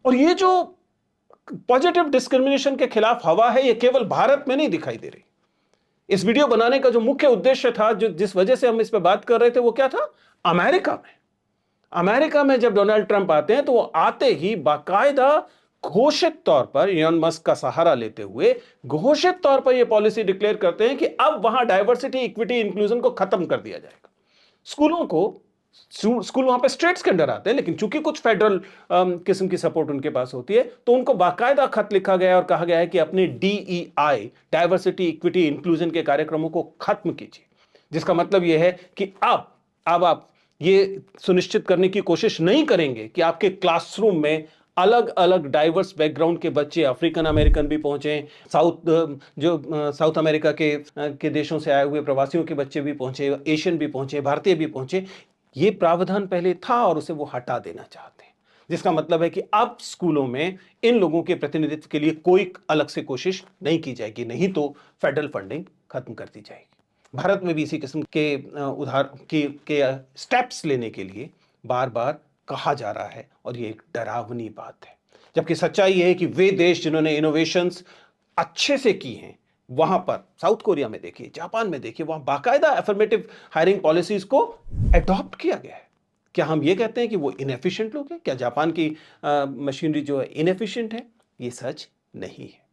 और ये जो पॉजिटिव डिस्क्रिमिनेशन के खिलाफ हवा है, ये केवल भारत में नहीं दिखाई दे रही। इस वीडियो बनाने का जो मुख्य उद्देश्य था, जो जिस वजह से हम इस पर बात कर रहे थे, वो क्या था? अमेरिका में जब डोनाल्ड ट्रंप आते हैं तो वो आते ही बाकायदा घोषित तौर पर इलॉन मस्क का सहारा लेते हुए घोषित तौर पर यह पॉलिसी डिक्लेयर करते हैं कि अब वहां डाइवर्सिटी, इक्विटी, इंक्लूजन को खत्म कर दिया जाएगा। स्कूल वहां पे स्टेट्स के अंडर आते हैं, लेकिन चूंकि कुछ फेडरल किस्म की सपोर्ट उनके पास होती है, तो उनको बाकायदा खत लिखा गया और कहा गया है कि अपने DEI, डाइवर्सिटी, इक्विटी, इंक्लूजन के कार्यक्रमों को खत्म कीजिए। जिसका मतलब यह है कि अब आप ये सुनिश्चित करने की कोशिश नहीं करेंगे कि आपके क्लासरूम में अलग अलग डाइवर्स बैकग्राउंड के बच्चे, अफ्रीकन अमेरिकन भी पहुंचे, साउथ अमेरिका के देशों से आए हुए प्रवासियों के बच्चे भी पहुंचे, एशियन भी पहुंचे, भारतीय भी पहुंचे। ये प्रावधान पहले था और उसे वो हटा देना चाहते हैं। जिसका मतलब है कि अब स्कूलों में इन लोगों के प्रतिनिधित्व के लिए कोई अलग से कोशिश नहीं की जाएगी, नहीं तो फेडरल फंडिंग खत्म कर दी जाएगी। भारत में भी इसी किस्म के के स्टेप्स लेने के लिए बार बार कहा जा रहा है, और ये एक डरावनी बात है। जबकि सच्चाई यह है कि वे देश जिन्होंने इनोवेशंस अच्छे से की हैं, वहां पर साउथ कोरिया में देखिए, जापान में देखिए, वहां बाकायदा अफर्मेटिव हायरिंग पॉलिसीज को एडॉप्ट किया गया है। क्या हम ये कहते हैं कि वो इनएफिशिएंट लोग हैं? क्या जापान की मशीनरी जो है इनएफिशिएंट है? ये सच नहीं है।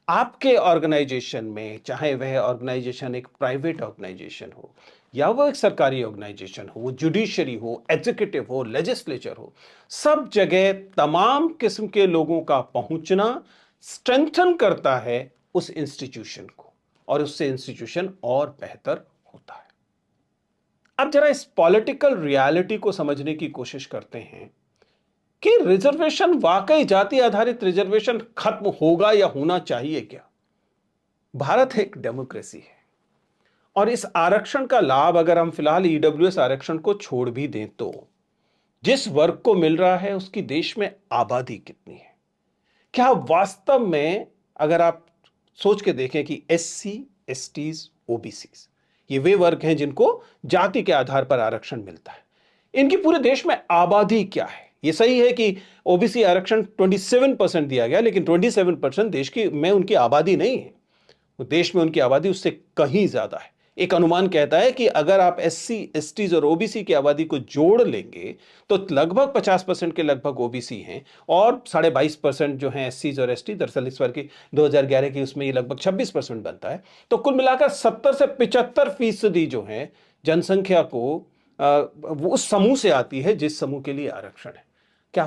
आपके ऑर्गेनाइजेशन में, चाहे वह ऑर्गेनाइजेशन एक प्राइवेट ऑर्गेनाइजेशन हो या वो एक सरकारी ऑर्गेनाइजेशन हो, वो जुडिशरी हो, एग्जीक्यूटिव हो, लेजिस्लेचर हो, सब जगह तमाम किस्म के लोगों का पहुंचना स्ट्रेंथन करता है उस इंस्टीट्यूशन को, और उससे इंस्टीट्यूशन और बेहतर होता है। अब जरा इस पॉलिटिकल रियलिटी को समझने की कोशिश करते हैं कि रिजर्वेशन, वाकई जाति आधारित रिजर्वेशन खत्म होगा या होना चाहिए क्या? भारत एक डेमोक्रेसी है, और इस आरक्षण का लाभ अगर हम फिलहाल ईडब्ल्यूएस आरक्षण को छोड़ भी दें, तो जिस वर्ग को मिल रहा है उसकी देश में आबादी कितनी है? क्या वास्तव में अगर आप सोच के देखें कि SC, STs, OBCs, ये वे वर्ग हैं जिनको जाति के आधार पर आरक्षण मिलता है, इनकी पूरे देश में आबादी क्या है? ये सही है कि OBC आरक्षण 27% दिया गया, लेकिन 27% देश की में उनकी आबादी नहीं है। देश में उनकी आबादी उससे कहीं ज्यादा है। एक अनुमान कहता है कि अगर आप SC, STs और OBC की आबादी को जोड़ लेंगे तो लगभग 50% के लगभग OBC हैं, और 22.5% जो हैं SCs और ST। दरअसल इस बार की 2011 की उसमें ये लगभग 26% बनता है। तो कुल मिलाकर 70 से 75% जो है जनसंख्या को वो उस समूह से आती है जिस समूह के लिए आरक्षण है। क्या